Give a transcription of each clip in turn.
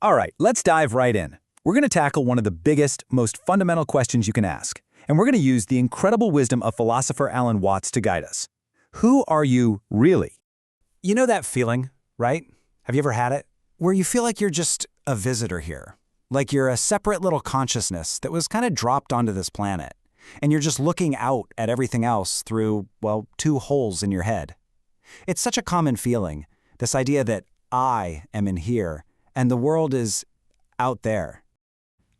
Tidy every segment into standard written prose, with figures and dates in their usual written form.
All right, let's dive right in. We're going to tackle one of the biggest, most fundamental questions you can ask, and we're going to use the incredible wisdom of philosopher Alan Watts to guide us. Who are you really? You know that feeling, right? Have you ever had it? Where you feel like you're just a visitor here. Like you're a separate little consciousness that was kind of dropped onto this planet. And you're just looking out at everything else through, well, two holes in your head. It's such a common feeling, this idea that I am in here and the world is out there.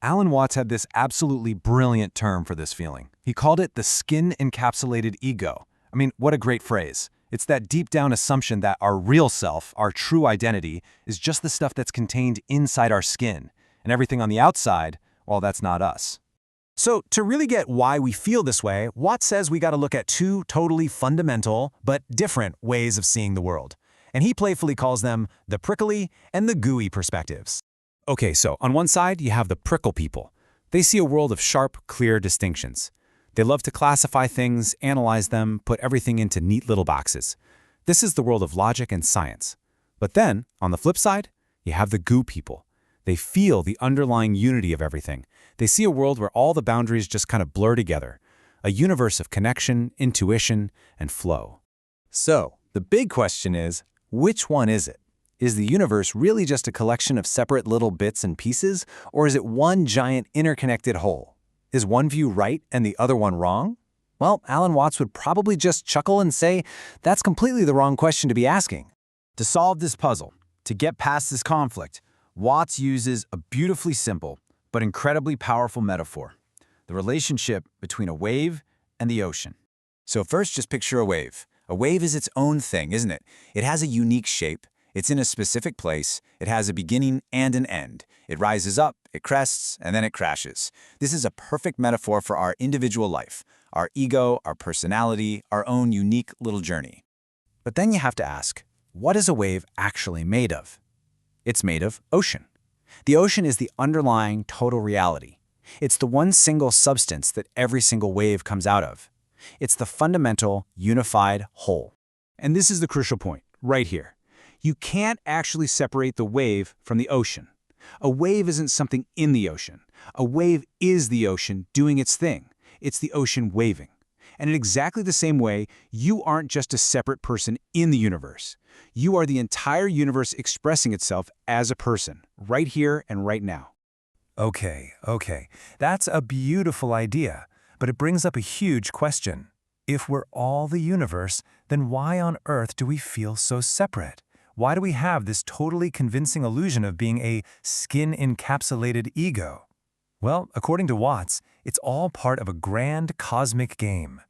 Alan Watts had this absolutely brilliant term for this feeling. He called it the skin-encapsulated ego. I mean, what a great phrase. It's that deep-down assumption that our real self, our true identity, is just the stuff that's contained inside our skin. And everything on the outside, well, that's not us. So, to really get why we feel this way, Watts says we got to look at two totally fundamental but different ways of seeing the world. And he playfully calls them the prickly and the gooey perspectives. Okay, so on one side, you have the prickle people. They see a world of sharp, clear distinctions. They love to classify things, analyze them, put everything into neat little boxes. This is the world of logic and science. But then, on the flip side, you have the goo people. They feel the underlying unity of everything. They see a world where all the boundaries just kind of blur together, a universe of connection, intuition, and flow. So, the big question is, which one is it? Is the universe really just a collection of separate little bits and pieces, or is it one giant interconnected whole? Is one view right and the other one wrong? Well, Alan Watts would probably just chuckle and say, that's completely the wrong question to be asking. To solve this puzzle, to get past this conflict, Watts uses a beautifully simple but incredibly powerful metaphor: the relationship between a wave and the ocean. So first, just picture a wave. A wave is its own thing, isn't it? It has a unique shape. It's in a specific place. It has a beginning and an end. It rises up, it crests, and then it crashes. This is a perfect metaphor for our individual life, our ego, our personality, our own unique little journey. But then you have to ask, what is a wave actually made of? It's made of ocean. The ocean is the underlying total reality. It's the one single substance that every single wave comes out of. It's the fundamental, unified whole. And this is the crucial point, right here. You can't actually separate the wave from the ocean. A wave isn't something in the ocean. A wave is the ocean doing its thing. It's the ocean waving. And in exactly the same way, you aren't just a separate person in the universe. You are the entire universe expressing itself as a person, right here and right now. Okay. That's a beautiful idea, but it brings up a huge question. If we're all the universe, then why on earth do we feel so separate? Why do we have this totally convincing illusion of being a skin-encapsulated ego? Well, according to Watts, it's all part of a grand cosmic game.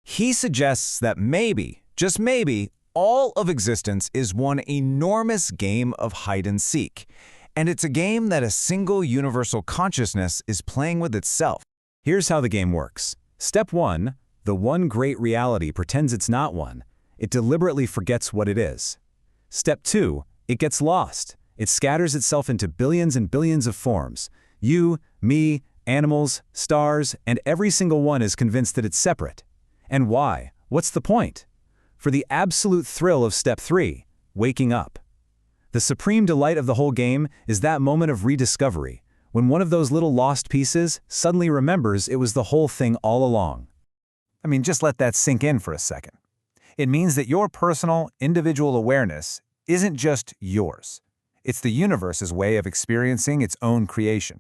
He suggests that maybe, just maybe, all of existence is one enormous game of hide and seek. And it's a game that a single universal consciousness is playing with itself. Here's how the game works. Step 1, the one great reality pretends it's not one. It deliberately forgets what it is. Step 2, it gets lost. It scatters itself into billions and billions of forms. You, me, animals, stars, and every single one is convinced that it's separate. And why? What's the point? For the absolute thrill of step 3, waking up. The supreme delight of the whole game is that moment of rediscovery, when one of those little lost pieces suddenly remembers it was the whole thing all along. I mean, just let that sink in for a second. It means that your personal, individual awareness isn't just yours. It's the universe's way of experiencing its own creation.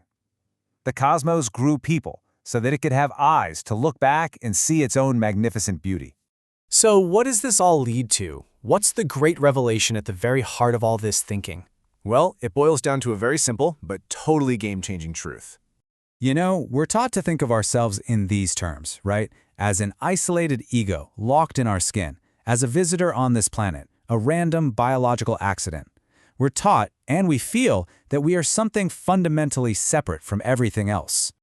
The cosmos grew people so that it could have eyes to look back and see its own magnificent beauty. So what does this all lead to? What's the great revelation at the very heart of all this thinking? Well, it boils down to a very simple but totally game-changing truth. You know, we're taught to think of ourselves in these terms, right? As an isolated ego locked in our skin, as a visitor on this planet, a random biological accident. We're taught, and we feel, that we are something fundamentally separate from everything else.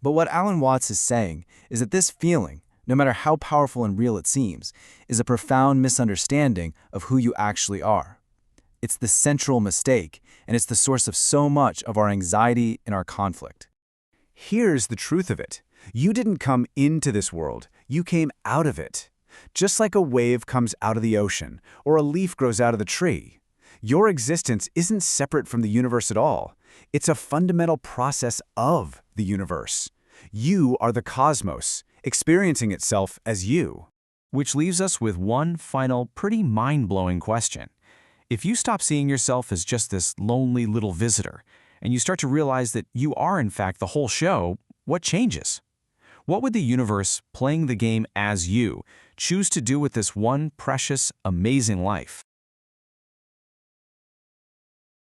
But what Alan Watts is saying is that this feeling, no matter how powerful and real it seems, is a profound misunderstanding of who you actually are. It's the central mistake, and it's the source of so much of our anxiety and our conflict. Here's the truth of it. You didn't come into this world, you came out of it. Just like a wave comes out of the ocean, or a leaf grows out of the tree. Your existence isn't separate from the universe at all. It's a fundamental process of the universe. You are the cosmos, experiencing itself as you. Which leaves us with one final, pretty mind-blowing question. If you stop seeing yourself as just this lonely little visitor, and you start to realize that you are in fact the whole show, what changes? What would the universe, playing the game as you, choose to do with this one precious, amazing life?